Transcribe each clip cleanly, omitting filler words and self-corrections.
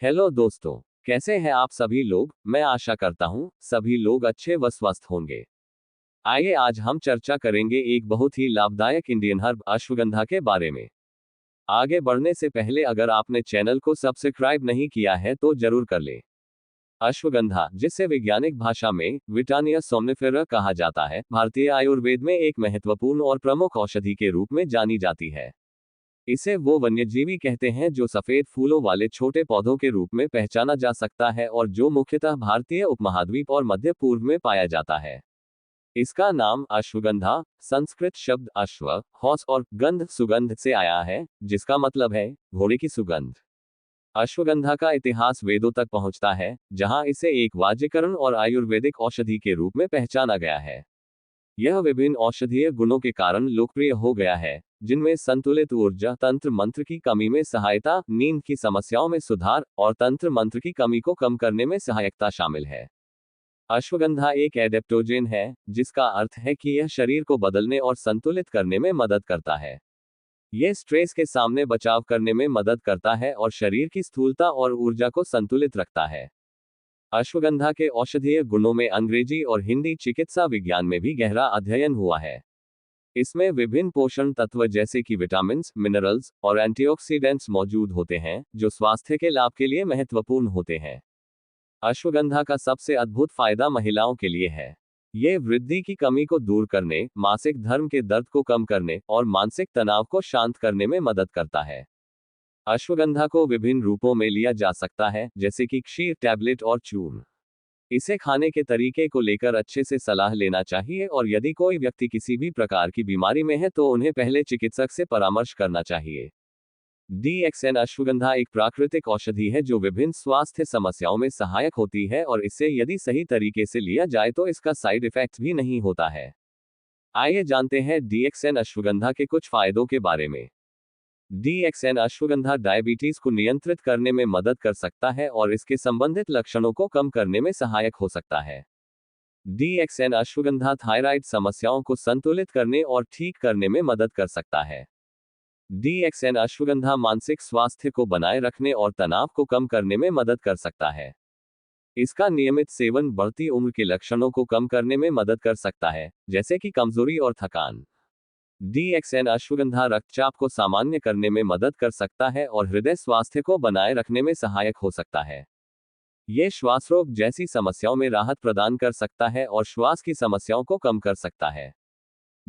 Hello दोस्तों, कैसे हैं आप सभी लोग। मैं आशा करता हूं सभी लोग अच्छे व स्वस्थ होंगे। आइए आज हम चर्चा करेंगे एक बहुत ही लाभदायक इंडियन हर्ब अश्वगंधा के बारे में। आगे बढ़ने से पहले अगर आपने चैनल को सब्सक्राइब नहीं किया है तो जरूर कर लें। अश्वगंधा, जिसे वैज्ञानिक भाषा में विटानिया सोम्निफेरा कहा जाता है, भारतीय आयुर्वेद में एक महत्वपूर्ण और प्रमुख औषधि के रूप में जानी जाती है। इसे वो वन्यजीवी कहते हैं जो सफेद फूलों वाले छोटे पौधों के रूप में पहचाना जा सकता है और जो मुख्यतः भारतीय उपमहाद्वीप और मध्य पूर्व में पाया जाता है। इसका नाम अश्वगंधा संस्कृत शब्द अश्व, हॉर्स और गंध सुगंध से आया है, जिसका मतलब है घोड़े की सुगंध। अश्वगंधा का इतिहास वेदों तक पहुंचता है, जहां इसे एक वाज्यकरण और आयुर्वेदिक औषधि के रूप में पहचाना गया है। यह विभिन्न औषधीय गुणों के कारण लोकप्रिय हो गया है, जिनमें संतुलित ऊर्जा, तंत्र मंत्र की कमी में सहायता, नींद की समस्याओं में सुधार और तंत्र मंत्र की कमी को कम करने में सहायकता शामिल है। अश्वगंधा एक एडेप्टोजेन है, जिसका अर्थ है कि यह शरीर को बदलने और संतुलित करने में मदद करता है। यह स्ट्रेस के सामने बचाव करने में मदद करता है और शरीर की स्थूलता और ऊर्जा को संतुलित रखता है। अश्वगंधा के औषधीय गुणों में अंग्रेजी और हिंदी चिकित्सा विज्ञान में भी गहरा अध्ययन हुआ है। इसमें विभिन्न पोषण तत्व जैसे कि विटामिन, मिनरल्स और एंटीऑक्सीडेंट्स मौजूद होते हैं, जो स्वास्थ्य के लाभ के लिए महत्वपूर्ण होते हैं। अश्वगंधा का सबसे अद्भुत फायदा महिलाओं के लिए है। ये वृद्धि की कमी को दूर करने, मासिक धर्म के दर्द को कम करने और मानसिक तनाव को शांत करने में मदद करता है। अश्वगंधा को विभिन्न रूपों में लिया जा सकता है, जैसे कि क्षीर, टैबलेट और चूर्ण। इसे खाने के तरीके को लेकर अच्छे से सलाह लेना चाहिए और यदि कोई व्यक्ति किसी भी प्रकार की बीमारी में है तो उन्हें पहले चिकित्सक से परामर्श करना चाहिए। DXN अश्वगंधा एक प्राकृतिक औषधि है जो विभिन्न स्वास्थ्य समस्याओं में सहायक होती है और इसे यदि सही तरीके से लिया जाए तो इसका साइड इफेक्ट भी नहीं होता है। आइए जानते हैं DXN अश्वगंधा के कुछ फायदों के बारे में। DXN अश्वगंधा डायबिटीज को नियंत्रित करने में मदद कर सकता है और इसके संबंधित लक्षणों को कम करने में सहायक हो सकता है। DXN अश्वगंधा थायराइड समस्याओं को संतुलित करने और ठीक करने में मदद कर सकता है। DXN अश्वगंधा मानसिक स्वास्थ्य को बनाए रखने और तनाव को कम करने में मदद कर सकता है। इसका नियमित सेवन बढ़ती उम्र के लक्षणों को कम करने में मदद कर सकता है, जैसे कि कमजोरी और थकान। DXN अश्वगंधा रक्तचाप को सामान्य करने में मदद कर सकता है और हृदय स्वास्थ्य को बनाए रखने में सहायक हो सकता है। यह श्वास रोग जैसी समस्याओं में राहत प्रदान कर सकता है और श्वास की समस्याओं को कम कर सकता है।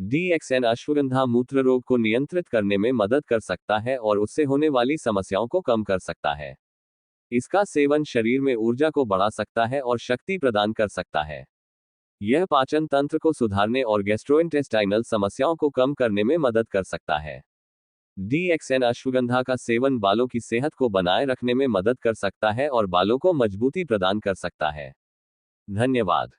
DXN अश्वगंधा मूत्र रोग को नियंत्रित करने में मदद कर सकता है और उससे होने वाली समस्याओं को कम कर सकता है। इसका सेवन शरीर में ऊर्जा को बढ़ा सकता है और शक्ति प्रदान कर सकता है। यह पाचन तंत्र को सुधारने और गैस्ट्रोइंटेस्टाइनल समस्याओं को कम करने में मदद कर सकता है। DXN अश्वगंधा का सेवन बालों की सेहत को बनाए रखने में मदद कर सकता है और बालों को मजबूती प्रदान कर सकता है। धन्यवाद।